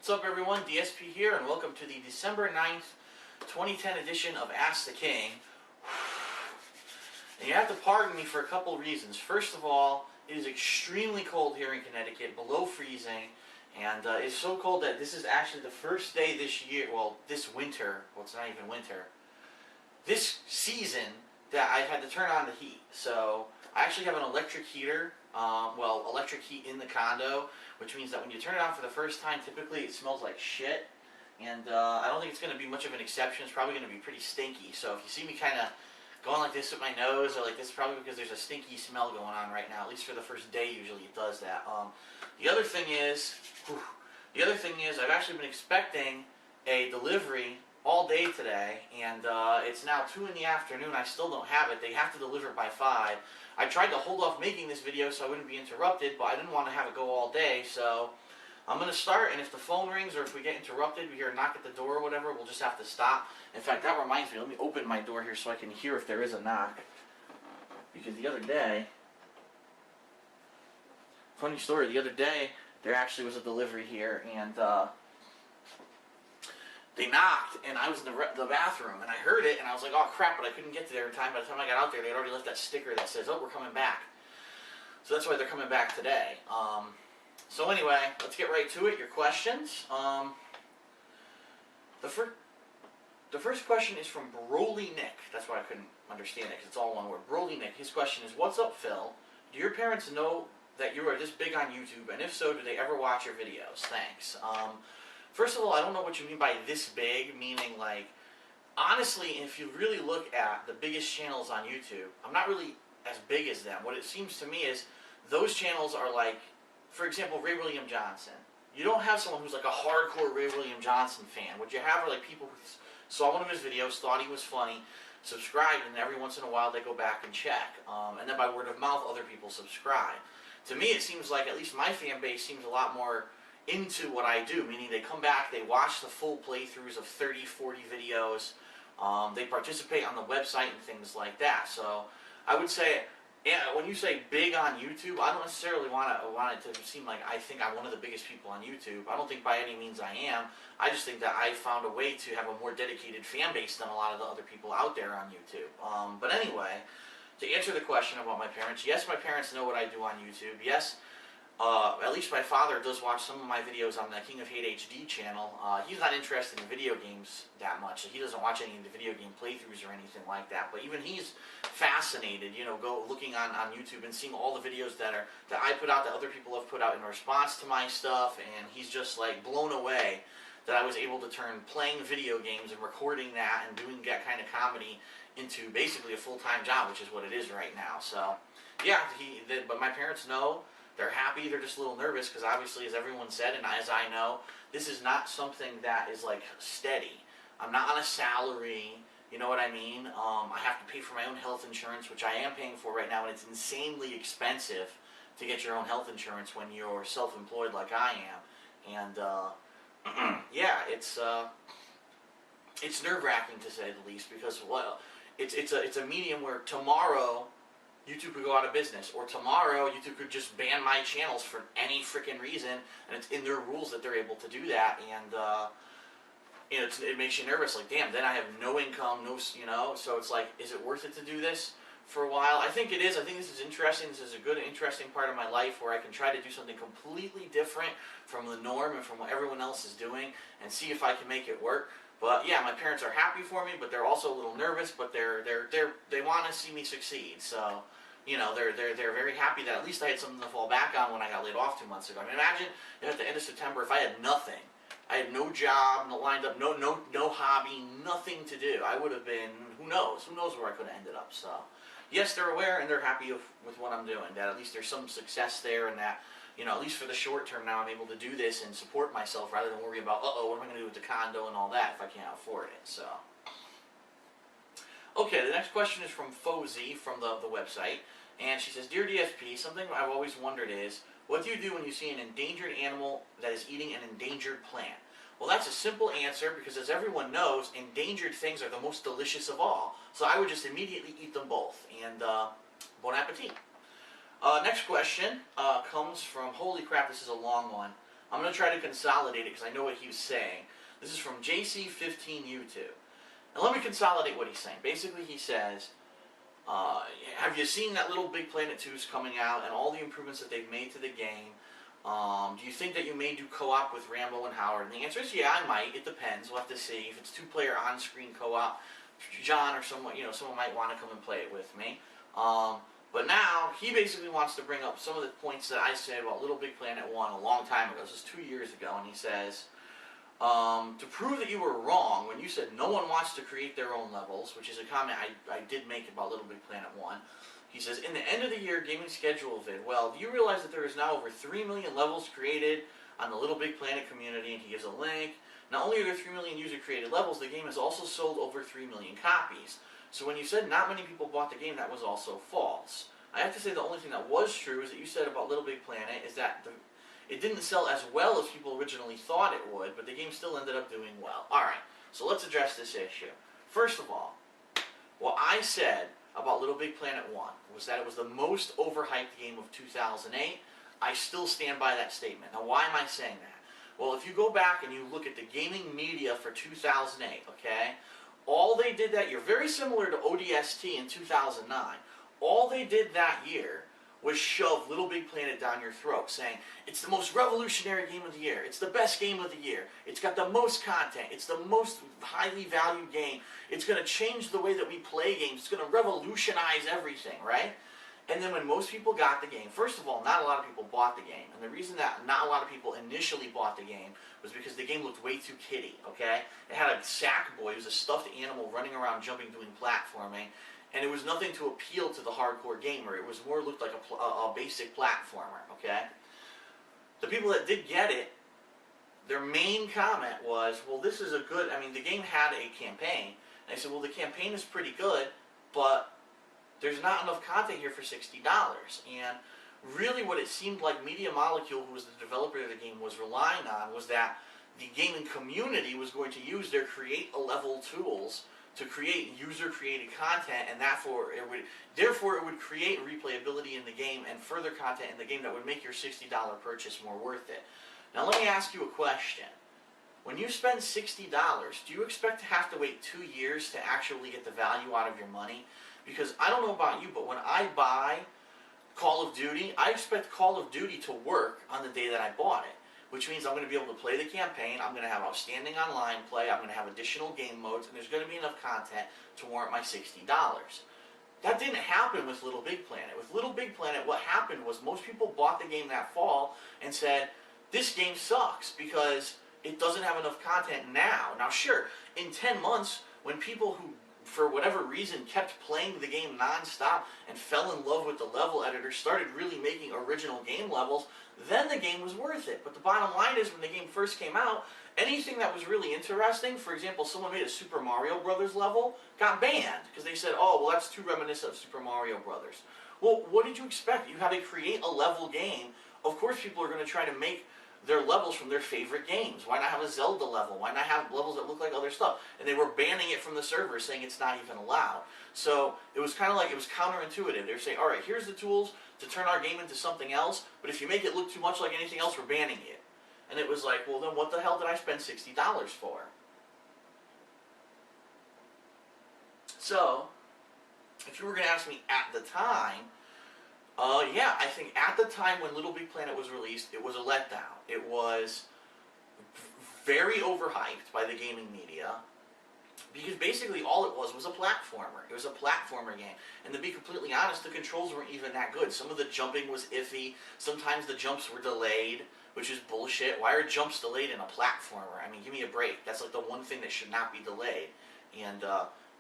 What's up everyone, DSP here, and welcome to the December 9th, 2010 edition of Ask the King. And you have to pardon me for a couple reasons. First of all, it is extremely cold here in Connecticut, below freezing, and it's so cold that this is actually the first day this year, well, this winter, well, it's not even winter, this season that I've had to turn on the heat. So I actually have an electric heater, electric heat in the condo, which means that when you turn it on for the first time, typically it smells like shit. And I don't think it's going to be much of an exception. It's probably going to be pretty stinky. So if you see me kind of going like this with my nose or like this, probably because there's a stinky smell going on right now. At least for the first day, usually it does that. The other thing is, I've actually been expecting a delivery all day today, and it's now 2 in the afternoon. I still don't have it. They have to deliver by 5. I tried to hold off making this video so I wouldn't be interrupted, but I didn't want to have it go all day, so I'm going to start, and if the phone rings or if we get interrupted, we hear a knock at the door or whatever, we'll just have to stop. In fact, that reminds me, let me open my door here so I can hear if there is a knock. Because the other day, funny story, the other day, there actually was a delivery here, and they knocked, and I was in the bathroom, and I heard it, and I was like, oh crap, but I couldn't get there in time. By the time I got out there, they had already left that sticker that says, oh, we're coming back. So that's why they're coming back today. So anyway, let's get right to it. Your questions. The first question is from Broly Nick. That's why I couldn't understand it, because it's all one word. Broly Nick. His question is, what's up, Phil? Do your parents know that you are this big on YouTube, and if so, do they ever watch your videos? Thanks. First of all, I don't know what you mean by this big, meaning like, honestly, if you really look at the biggest channels on YouTube, I'm not really as big as them. What it seems to me is those channels are like, for example, Ray William Johnson. You don't have someone who's like a hardcore Ray William Johnson fan. What you have are like people who saw one of his videos, thought he was funny, subscribed, and every once in a while they go back and check. And then by word of mouth, other people subscribe. To me, it seems like at least my fan base seems a lot more into what I do, meaning they come back, they watch the full playthroughs of 30, 40 videos, they participate on the website and things like that. So I would say, yeah, when you say big on YouTube, I don't necessarily want it to seem like I think I'm one of the biggest people on YouTube. I don't think by any means I am. I just think that I found a way to have a more dedicated fan base than a lot of the other people out there on YouTube. But anyway, to answer the question about my parents, yes, my parents know what I do on YouTube. Yes, at least my father does watch some of my videos on the TKOHHD channel. He's not interested in video games that much. He doesn't watch any of the video game playthroughs or anything like that. But even he's fascinated, you know, looking on YouTube and seeing all the videos that I put out, that other people have put out in response to my stuff, and he's just like blown away that I was able to turn playing video games and recording that and doing that kind of comedy into basically a full-time job, which is what it is right now. So yeah, but my parents know. They're happy, they're just a little nervous, because obviously, as everyone said, and as I know, this is not something that is like steady. I'm not on a salary, you know what I mean? I have to pay for my own health insurance, which I am paying for right now, and it's insanely expensive to get your own health insurance when you're self-employed like I am. And yeah, it's nerve-wracking to say the least, because well, it's a medium where tomorrow YouTube could go out of business, or tomorrow YouTube could just ban my channels for any freaking reason, and it's in their rules that they're able to do that, and you know, it makes you nervous. Like, damn, then I have no income, you know. So it's like, is it worth it to do this for a while? I think it is. I think this is interesting. This is a good, interesting part of my life where I can try to do something completely different from the norm and from what everyone else is doing, and see if I can make it work. But yeah, my parents are happy for me, but they're also a little nervous. But they want to see me succeed. So you know, they're very happy that at least I had something to fall back on when I got laid off 2 months ago. I mean, imagine at the end of September if I had nothing. I had no job, no lined up, no hobby, nothing to do. I would have been, who knows where I could have ended up. So yes, they're aware and they're happy with what I'm doing. That at least there's some success there, and that, you know, at least for the short term now, I'm able to do this and support myself rather than worry about, what am I going to do with the condo and all that if I can't afford it. So okay, the next question is from Fozy from the website, and she says, Dear DSP, something I've always wondered is, what do you do when you see an endangered animal that is eating an endangered plant? Well, that's a simple answer, because as everyone knows, endangered things are the most delicious of all. So I would just immediately eat them both, and bon appetit. Next question comes from, holy crap, this is a long one. I'm going to try to consolidate it because I know what he was saying. This is from JC15 YouTube. And let me consolidate what he's saying. Basically, he says, have you seen that Little Big Planet 2 is coming out and all the improvements that they've made to the game? Do you think that you may do co-op with Rambo and Howard? And the answer is yeah, I might. It depends. We'll have to see. If it's two-player on-screen co-op, John or someone, someone might want to come and play it with me. But now, he basically wants to bring up some of the points that I said about Little Big Planet 1 a long time ago. This is 2 years ago, and he says, to prove that you were wrong, when you said no one wants to create their own levels, which is a comment I did make about Little Big Planet 1, he says, in the end of the year gaming schedule vid, well, do you realize that there is now over 3 million levels created on the Little Big Planet community? And he gives a link. Not only are there 3 million user-created levels, the game has also sold over 3 million copies. So when you said not many people bought the game, that was also false. I have to say the only thing that was true is that you said about Little Big Planet is that it didn't sell as well as people originally thought it would, but the game still ended up doing well. Alright, so let's address this issue. First of all, what I said about Little Big Planet 1 was that it was the most overhyped game of 2008. I still stand by that statement. Now, why am I saying that? Well, if you go back and you look at the gaming media for 2008, okay, all they did that year, very similar to ODST in 2009, all they did that year was shove Little Big Planet down your throat, saying, it's the most revolutionary game of the year, it's the best game of the year, it's got the most content, it's the most highly valued game, it's going to change the way that we play games, it's going to revolutionize everything, right? And then when most people got the game, first of all, not a lot of people bought the game. And the reason that not a lot of people initially bought the game was because the game looked way too kiddie, okay? It had a sack boy, it was a stuffed animal running around jumping, doing platforming. And it was nothing to appeal to the hardcore gamer. It was more looked like a basic platformer, okay? The people that did get it, their main comment was, well, this is a good, I mean, the game had a campaign. And I said, well, the campaign is pretty good, but there's not enough content here for $60. And really what it seemed like Media Molecule, who was the developer of the game, was relying on was that the gaming community was going to use their create-a-level tools to create user-created content, and therefore it would create replayability in the game and further content in the game that would make your $60 purchase more worth it. Now let me ask you a question. When you spend $60, do you expect to have to wait 2 years to actually get the value out of your money? Because I don't know about you, but when I buy Call of Duty, I expect Call of Duty to work on the day that I bought it. Which means I'm going to be able to play the campaign, I'm going to have outstanding online play, I'm going to have additional game modes, and there's going to be enough content to warrant my $60. That didn't happen with Little Big Planet. With Little Big Planet, what happened was most people bought the game that fall and said, this game sucks because it doesn't have enough content now. Now sure, in 10 months, when people who for whatever reason kept playing the game non-stop and fell in love with the level editor, started really making original game levels, then the game was worth it. But the bottom line is when the game first came out, anything that was really interesting, for example, someone made a Super Mario Brothers level, got banned because they said, oh, well, that's too reminiscent of Super Mario Brothers. Well, what did you expect? You have a create-a-level game. Of course people are going to try to make their levels from their favorite games. Why not have a Zelda level? Why not have levels that look like other stuff? And they were banning it from the server, saying it's not even allowed. So it was kind of like, it was counterintuitive. They were saying, all right, here's the tools to turn our game into something else, but if you make it look too much like anything else, we're banning it. And it was like, well, then what the hell did I spend $60 for? So, if you were going to ask me at the time, yeah, I think at the time when Little Big Planet was released, it was a letdown. It was very overhyped by the gaming media, because basically all it was a platformer. It was a platformer game. And to be completely honest, the controls weren't even that good. Some of the jumping was iffy. Sometimes the jumps were delayed, which is bullshit. Why are jumps delayed in a platformer? I mean, give me a break. That's like the one thing that should not be delayed. And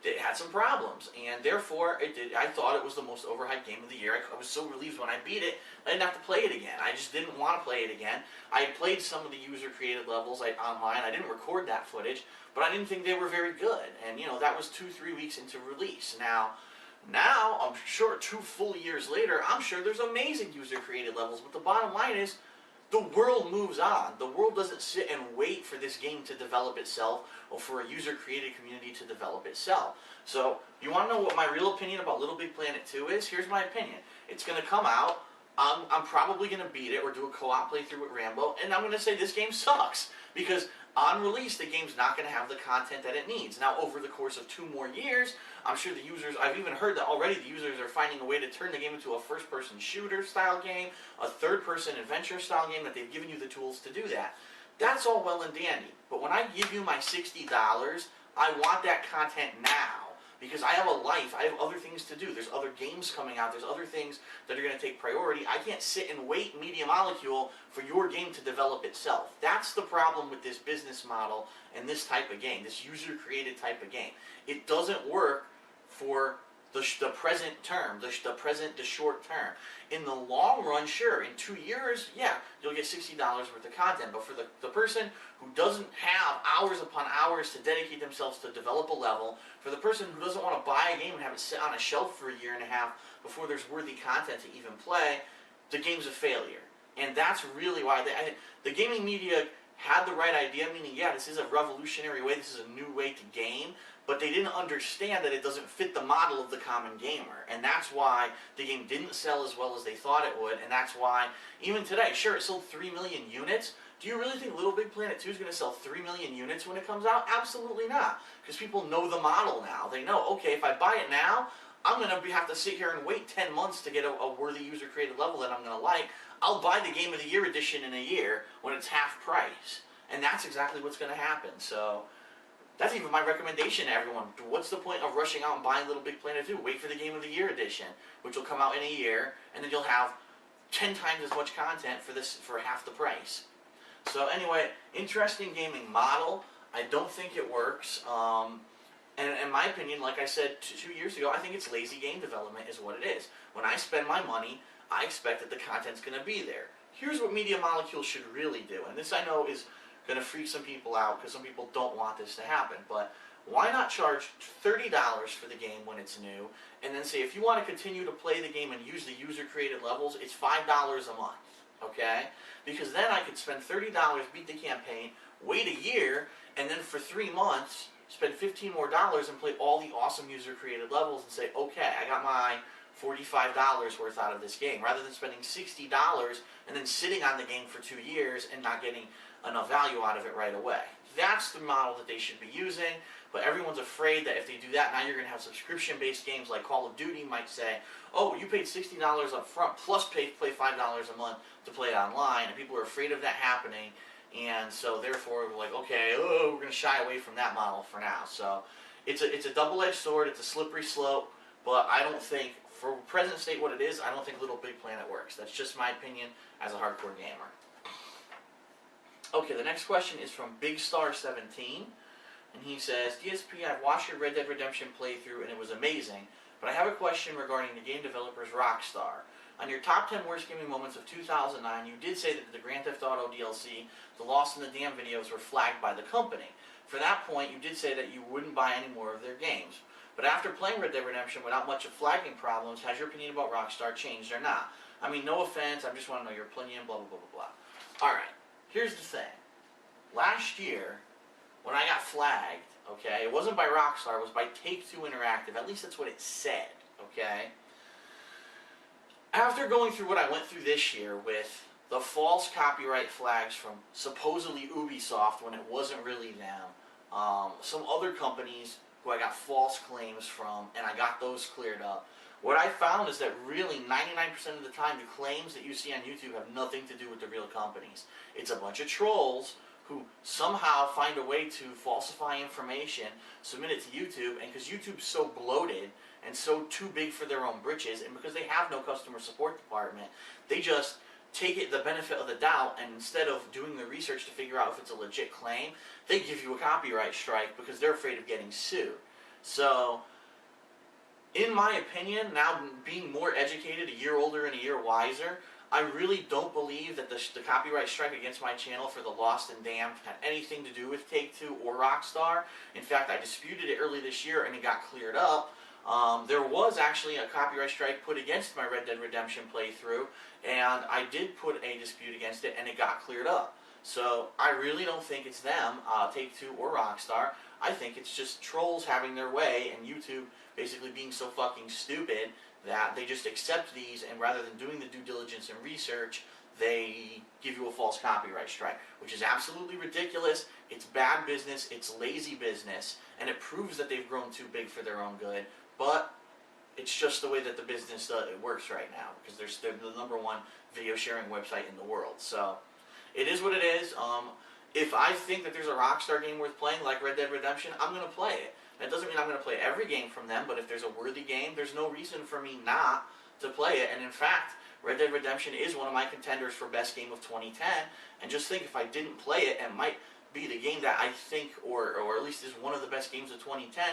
it had some problems, and therefore I thought it was the most overhyped game of the year. I was so relieved when I beat it, I didn't have to play it again. I just didn't want to play it again. I had played some of the user-created levels online. I didn't record that footage, but I didn't think they were very good. And, that was 2-3 weeks into release. Now, I'm sure 2 full years later, I'm sure there's amazing user-created levels, but the bottom line is, the world moves on. The world doesn't sit and wait for this game to develop itself or for a user-created community to develop itself. So, you want to know what my real opinion about Little Big Planet 2 is? Here's my opinion. It's going to come out I'm probably going to beat it or do a co-op playthrough with Rambo, and I'm going to say this game sucks. Because on release, the game's not going to have the content that it needs. Now, over the course of 2 more years, I'm sure the users, I've even heard that already the users are finding a way to turn the game into a first-person shooter style game, a third-person adventure style game, that they've given you the tools to do that. That's all well and dandy. But when I give you my $60, I want that content now. Because I have a life, I have other things to do. There's other games coming out, there's other things that are going to take priority. I can't sit and wait, Media Molecule, for your game to develop itself. That's the problem with this business model and this type of game, this user-created type of game. It doesn't work for the present term, the short term. In the long run, sure, in 2 years, yeah, you'll get $60 worth of content. But for the person who doesn't have hours upon hours to dedicate themselves to develop a level, for the person who doesn't want to buy a game and have it sit on a shelf for a year and a half before there's worthy content to even play, the game's a failure. And that's really why the gaming media had the right idea, meaning, yeah, this is a revolutionary way, this is a new way to game, but they didn't understand that it doesn't fit the model of the common gamer. And that's why the game didn't sell as well as they thought it would, and that's why, even today, sure, it sold 3 million units. Do you really think Little Big Planet 2 is going to sell 3 million units when it comes out? Absolutely not. Because people know the model now. They know, okay, if I buy it now, I'm going to have to sit here and wait 10 months to get a worthy user-created level that I'm going to like. I'll buy the Game of the Year edition in a year when it's half price. And that's exactly what's going to happen. So that's even my recommendation to everyone. What's the point of rushing out and buying Little Big Planet 2? Wait for the Game of the Year edition, which will come out in a year, and then you'll have 10 times as much content for half the price. So anyway, interesting gaming model. I don't think it works. And in my opinion, like I said 2 years ago, I think it's lazy game development is what it is. When I spend my money, I expect that the content's going to be there. Here's what Media Molecule should really do, and this I know is going to freak some people out because some people don't want this to happen, but why not charge $30 for the game when it's new, and then say if you want to continue to play the game and use the user-created levels, it's $5 a month, okay? Because then I could spend $30, beat the campaign, wait a year, and then for 3 months, spend $15 more and play all the awesome user-created levels and say, okay, I got my $45 worth out of this game, rather than spending $60 and then sitting on the game for 2 years and not getting enough value out of it right away. That's the model that they should be using, but everyone's afraid that if they do that, now you're going to have subscription-based games like Call of Duty might say, oh, you paid $60 up front, plus play $5 a month to play it online, and people are afraid of that happening, and so therefore we're like, okay, we're going to shy away from that model for now. So it's a double-edged sword, it's a slippery slope, but I don't think, for present state what it is, I don't think Little Big Planet works. That's just my opinion as a hardcore gamer. Okay, the next question is from BigStar17, and he says, DSP, I've watched your Red Dead Redemption playthrough and it was amazing, but I have a question regarding the game developers Rockstar. On your top 10 worst gaming moments of 2009, you did say that the Grand Theft Auto DLC, the Lost in the Dam videos, were flagged by the company. For that point, you did say that you wouldn't buy any more of their games. But after playing Red Dead Redemption without much of flagging problems, has your opinion about Rockstar changed or not? I mean, no offense, I just want to know your opinion, blah, blah, blah, blah, blah. Alright, here's the thing. Last year, when I got flagged, okay, it wasn't by Rockstar, it was by Take-Two Interactive. At least that's what it said, okay? After going through what I went through this year with the false copyright flags from supposedly Ubisoft when it wasn't really them, some other companies who I got false claims from, and I got those cleared up. What I found is that really 99% of the time the claims that you see on YouTube have nothing to do with the real companies. It's a bunch of trolls who somehow find a way to falsify information, submit it to YouTube, and because YouTube's so bloated and so too big for their own britches, and because they have no customer support department, they just take it the benefit of the doubt, and instead of doing the research to figure out if it's a legit claim, they give you a copyright strike because they're afraid of getting sued. So, in my opinion, now being more educated, a year older and a year wiser, I really don't believe that the copyright strike against my channel for the Lost and Damned had anything to do with Take-Two or Rockstar. In fact, I disputed it early this year and it got cleared up. There was actually a copyright strike put against my Red Dead Redemption playthrough, and I did put a dispute against it and it got cleared up. So I really don't think it's them, Take-Two or Rockstar. I think it's just trolls having their way and YouTube basically being so fucking stupid that they just accept these, and rather than doing the due diligence and research, they give you a false copyright strike, which is absolutely ridiculous. It's bad business, it's lazy business, and it proves that they've grown too big for their own good, but it's just the way that the business it works right now, because they're the #1 video sharing website in the world. So it is what it is. If I think that there's a Rockstar game worth playing, like Red Dead Redemption, I'm going to play it. That doesn't mean I'm going to play every game from them, but if there's a worthy game, there's no reason for me not to play it. And in fact, Red Dead Redemption is one of my contenders for best game of 2010. And just think, if I didn't play it, it might be the game that I think, or at least is one of the best games of 2010,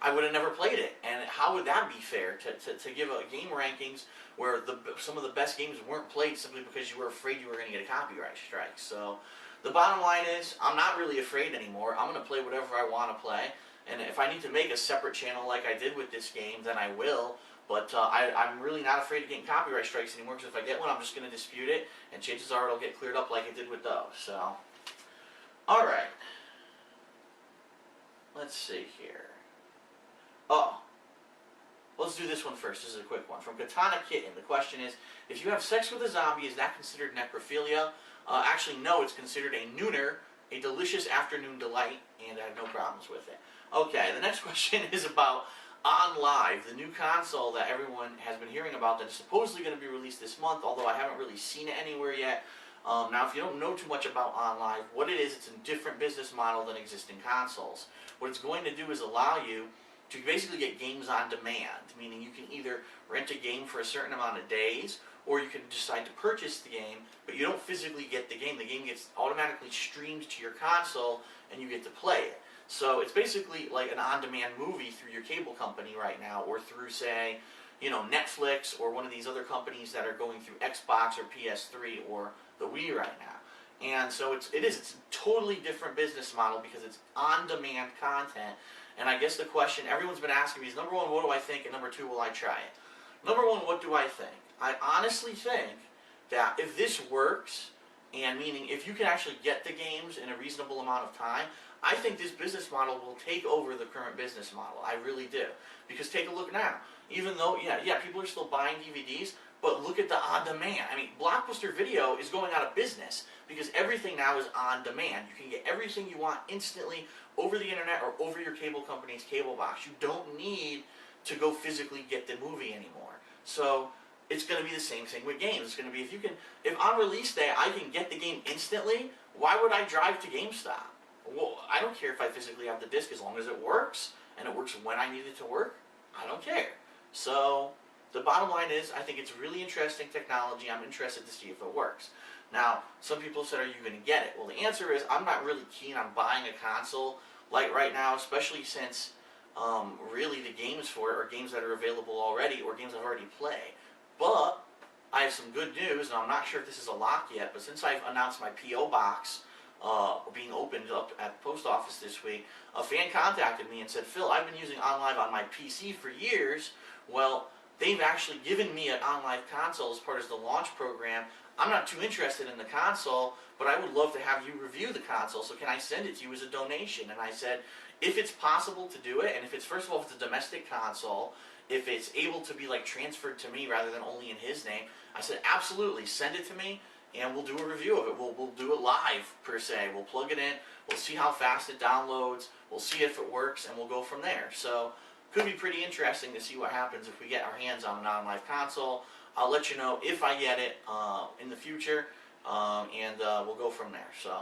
I would have never played it. And how would that be fair to give a game rankings where some of the best games weren't played simply because you were afraid you were going to get a copyright strike? So the bottom line is, I'm not really afraid anymore. I'm going to play whatever I want to play. And if I need to make a separate channel like I did with this game, then I will. But I'm really not afraid of getting copyright strikes anymore, because if I get one, I'm just going to dispute it, and chances are it'll get cleared up like it did with those. So, alright. Let's see here. Oh. Let's do this one first. This is a quick one. From Katana Kitten. The question is, if you have sex with a zombie, is that considered necrophilia? Actually, no, it's considered a nooner, a delicious afternoon delight, and I have no problems with it. Okay, the next question is about OnLive, the new console that everyone has been hearing about that is supposedly going to be released this month, although I haven't really seen it anywhere yet. Now, if you don't know too much about OnLive, what it is, it's a different business model than existing consoles. What it's going to do is allow you to basically get games on demand, meaning you can either rent a game for a certain amount of days, or you can decide to purchase the game, but you don't physically get the game. The game gets automatically streamed to your console, and you get to play it. So it's basically like an on-demand movie through your cable company right now, or through, say, Netflix, or one of these other companies that are going through Xbox or PS3 or the Wii right now. And so it's a totally different business model, because it's on-demand content. And I guess the question everyone's been asking me is, #1, what do I think? And #2, will I try it? #1, what do I think? I honestly think that if this works, and meaning if you can actually get the games in a reasonable amount of time, I think this business model will take over the current business model. I really do. Because take a look now. Even though, yeah, people are still buying DVDs, but look at the on-demand. I mean, Blockbuster Video is going out of business because everything now is on demand. You can get everything you want instantly over the internet or over your cable company's cable box. You don't need to go physically get the movie anymore. So it's going to be the same thing with games. It's going to be, if on release day I can get the game instantly, why would I drive to GameStop? Well, I don't care if I physically have the disc, as long as it works, and it works when I need it to work, I don't care. So the bottom line is, I think it's really interesting technology. I'm interested to see if it works. Now, some people said, are you going to get it? Well, the answer is, I'm not really keen on buying a console like right now, especially since really the games for it are games that are available already, or games I've already played. But I have some good news, and I'm not sure if this is a lock yet, but since I've announced my P.O. box being opened up at the post office this week, a fan contacted me and said, Phil, I've been using OnLive on my PC for years. Well, they've actually given me an OnLive console as part of the launch program. I'm not too interested in the console, but I would love to have you review the console, so can I send it to you as a donation? And I said, if it's possible to do it, and if it's, first of all, if it's a domestic console, if it's able to be transferred to me rather than only in his name, I said, absolutely, send it to me, and we'll do a review of it. We'll do it live, per se. We'll plug it in, we'll see how fast it downloads, we'll see if it works, and we'll go from there. So, could be pretty interesting to see what happens if we get our hands on an OnLive console. I'll let you know if I get it in the future, and we'll go from there. So,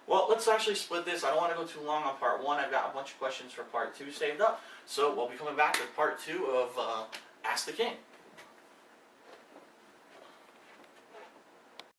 well, let's actually split this. I don't want to go too long on part 1. I've got a bunch of questions for part 2 saved up. So we'll be coming back with part 2 of Ask the King.